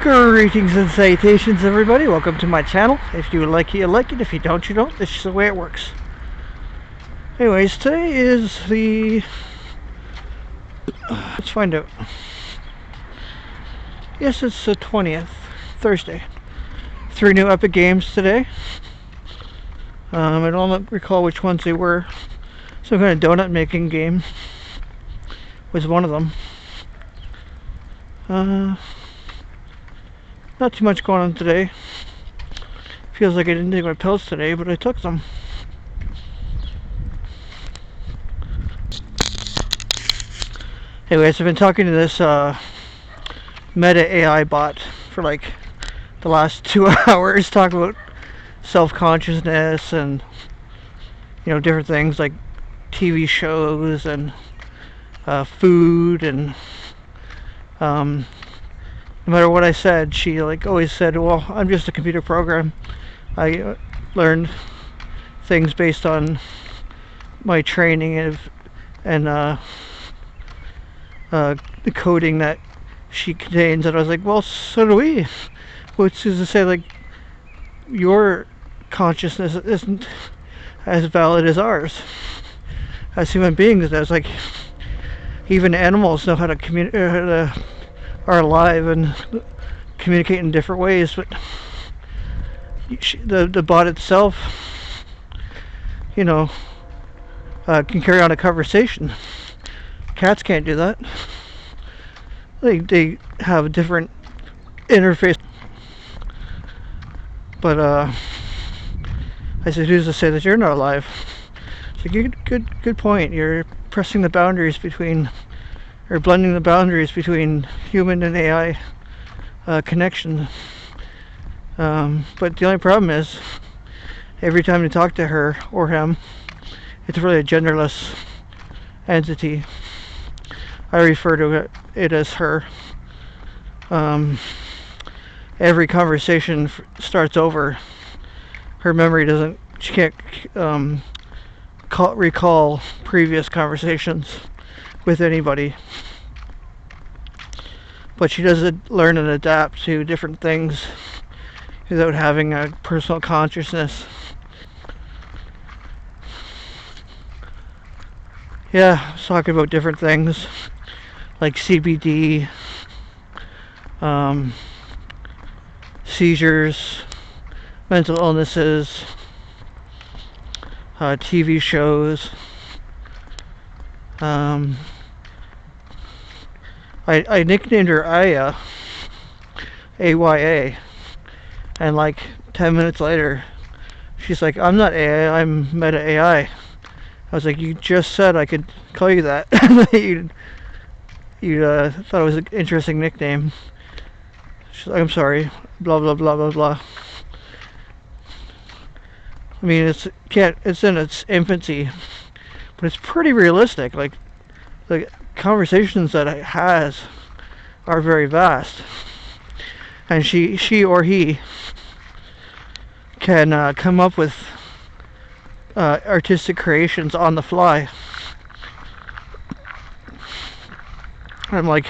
Greetings and salutations, everybody. Welcome to my channel. If you like it, you like it. If you don't, you don't. This is the way it works. Anyways, today is the... let's find out. Yes, it's the 20th, Thursday. 3 new Epic games today. I don't recall which ones they were. Some kind of donut making game was one of them. Not too much going on today. Feels like I didn't take my pills today, but I took them. Anyways, I've been talking to this Meta AI bot for like the last 2 hours, talking about self-consciousness and, you know, different things like TV shows and food and no matter what I said, she like always said, well, I'm just a computer program. I learned things based on my training and the coding that she contains. And I was like, well, so do we. Which is to say, like, your consciousness isn't as valid as ours as human beings. I was like, even animals know how to communicate, are alive and communicate in different ways, but the bot itself, you know, can carry on a conversation. Cats can't do that. They have a different interface. But I said, who's to say that you're not alive? It's like, good point. You're pressing the boundaries between, or blending the boundaries between human and AI connection. But the only problem is, every time you talk to her or him, it's really a genderless entity. I refer to it as her. Every conversation starts over. Her memory doesn't, she can't recall previous conversations with anybody. But she does learn and adapt to different things without having a personal consciousness. Yeah, I was talking about different things like CBD, seizures, mental illnesses, TV shows. I nicknamed her Aya, AYA, and like 10 minutes later, she's like, I'm not AI, I'm Meta AI. I was like, you just said I could call you that. you thought it was an interesting nickname. She's like, I'm sorry, blah blah blah blah blah. I mean, it's in its infancy, but it's pretty realistic. Like, the conversations that it has are very vast, and she or he can come up with artistic creations on the fly. I'm like,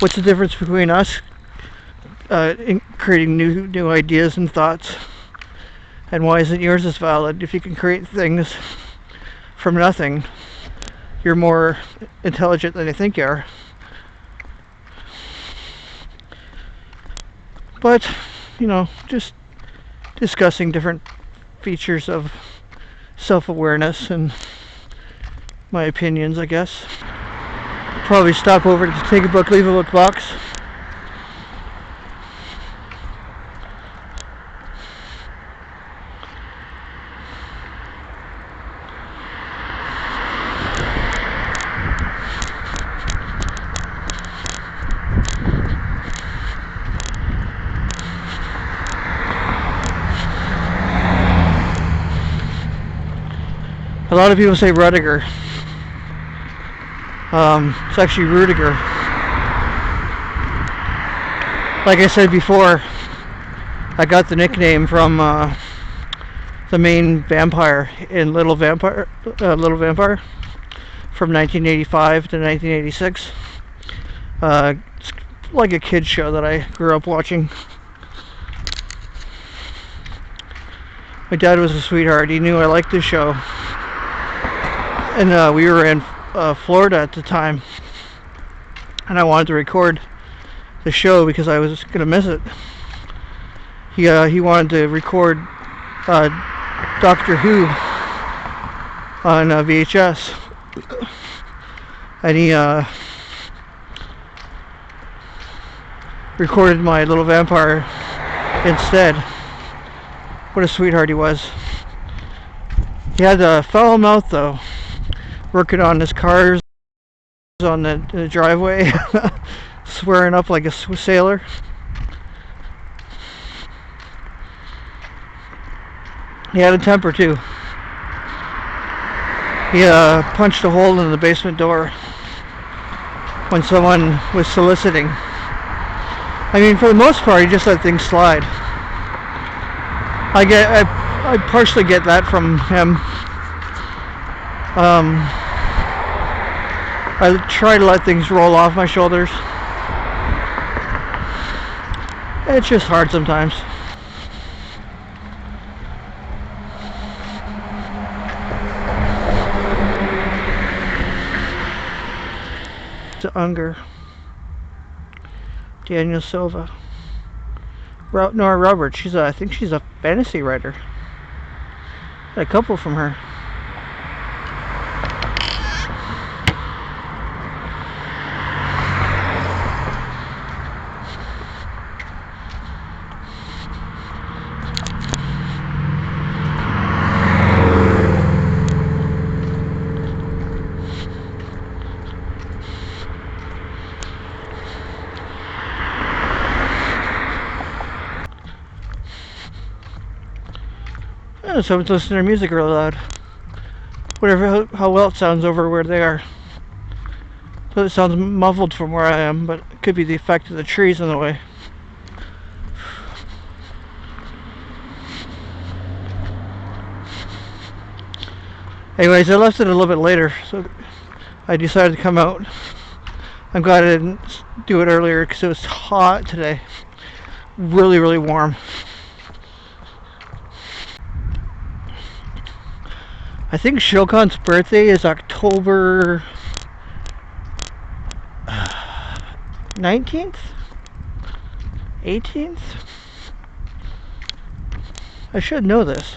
what's the difference between us in creating new ideas and thoughts, and why isn't yours as valid? If you can create things from nothing, you're more intelligent than you think you are. But, you know, just discussing different features of self-awareness and my opinions, I guess. Probably stop over to take a book, leave a book box. A lot of people say Rudiger. It's actually Rudiger. Like I said before, I got the nickname from the main vampire in Little Vampire from 1985 to 1986. like a kid's show that I grew up watching. My dad was a sweetheart. He knew I liked this show. And we were in Florida at the time. And I wanted to record the show because I was going to miss it. He wanted to record Doctor Who on VHS. And he recorded my little vampire instead. What a sweetheart he was. He had a foul mouth though, working on his cars on the driveway, swearing up like a sailor. He had a temper too. He punched a hole in the basement door when someone was soliciting. I mean, for the most part, he just let things slide. I partially get that from him. I try to let things roll off my shoulders. It's just hard sometimes. To Unger. Daniel Silva. Nora Roberts. I think she's a fantasy writer. Got a couple from her. Someone's listening to their music real loud. Whatever, how well it sounds over where they are. So it sounds muffled from where I am, but it could be the effect of the trees in the way. Anyways, I left it a little bit later, so I decided to come out. I'm glad I didn't do it earlier because it was hot today. Really, really warm. I think Shokan's birthday is October 19th? 18th? I should know this.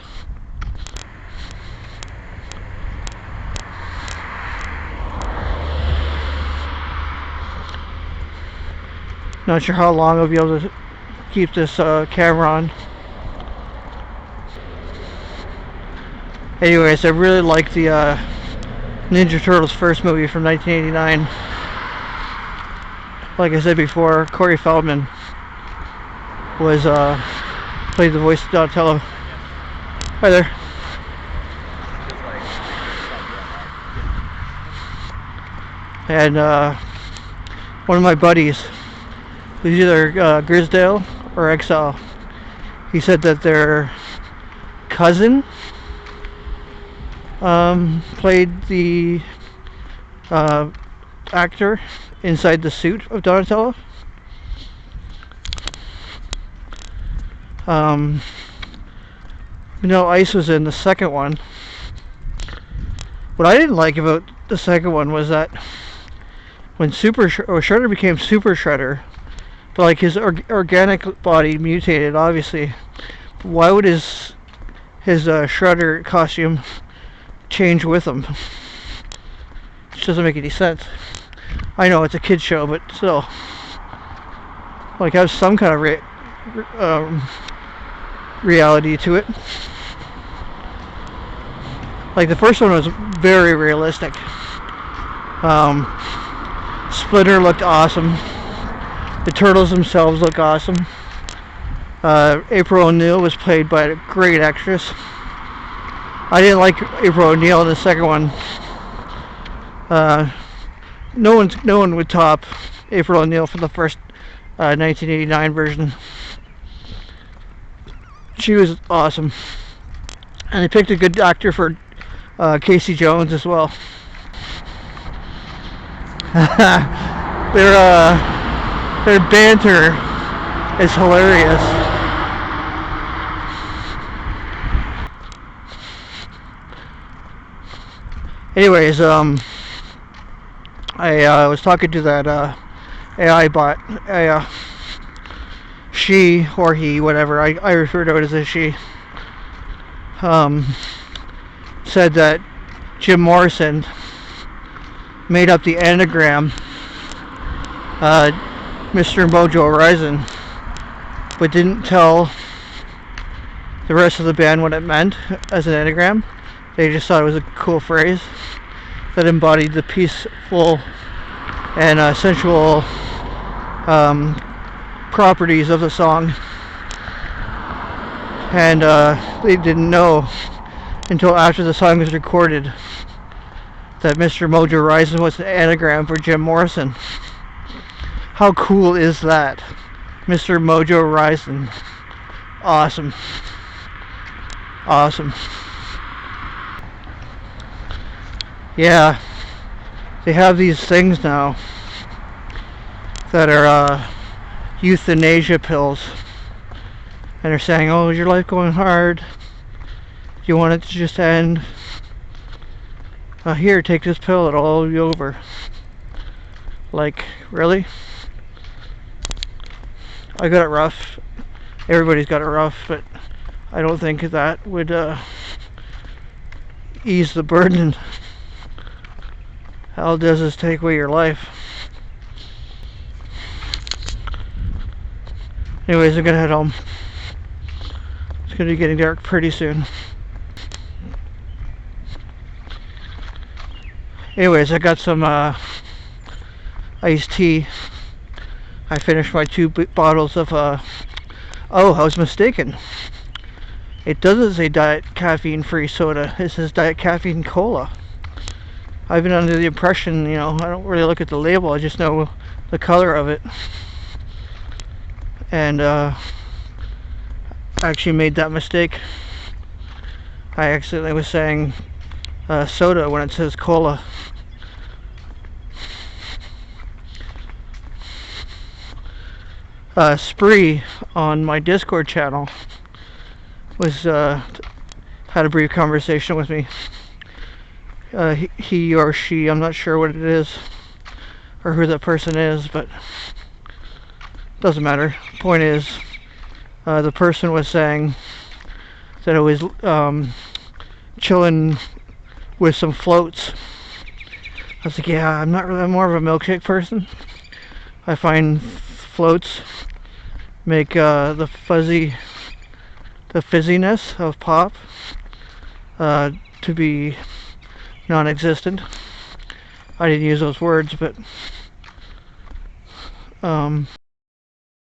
Not sure how long I'll be able to keep this camera on. Anyways, I really like the Ninja Turtles first movie from 1989. Like I said before, Corey Feldman was played the voice of Donatello. Hi there. And one of my buddies, who's either Grisdale or Exile, he said that their cousin played the actor inside the suit of Donatello. Ice was in the second one. What I didn't like about the second one was that when Shredder became Super Shredder, but like his organic body mutated, obviously, why would his Shredder costume change with him? Which doesn't make any sense. I know it's a kid's show, but still, like, have some kind of reality to it. Like the first one was very realistic. Splinter looked awesome. The turtles themselves look awesome. April O'Neil was played by a great actress. I didn't like April O'Neil in the second one. No one would top April O'Neil from the first 1989 version. She was awesome, and they picked a good actor for Casey Jones as well. Their banter is hilarious. Anyways, I was talking to that AI bot. She or he, whatever. I refer to it as a she. Said that Jim Morrison made up the anagram, Mr. Mojo Horizon, but didn't tell the rest of the band what it meant as an anagram. They just thought it was a cool phrase that embodied the peaceful and sensual properties of the song. And they didn't know until after the song was recorded that Mr. Mojo Horizon was an anagram for Jim Morrison. How cool is that? Mr. Mojo Horizon. Awesome. Awesome. Yeah, they have these things now that are euthanasia pills, and they're saying, oh, is your life going hard? Do you want it to just end? Here, take this pill, it'll all be over. Like, really? I got it rough. Everybody's got it rough, but I don't think that would ease the burden. All it does is take away your life. Anyways, I'm gonna head home. It's gonna be getting dark pretty soon. Anyways, I got some iced tea. I finished my 2 bottles of oh, I was mistaken. It doesn't say diet caffeine free soda. It says diet caffeine cola. I've been under the impression, I don't really look at the label, I just know the color of it. And I actually made that mistake. I accidentally was saying soda when it says cola. Spree on my Discord channel was had a brief conversation with me. He or she, I'm not sure what it is or who that person is, but doesn't matter. Point is, the person was saying that it was chilling with some floats. I was like, yeah, I'm more of a milkshake person. I find floats make the fizziness of pop to be non-existent. I didn't use those words, but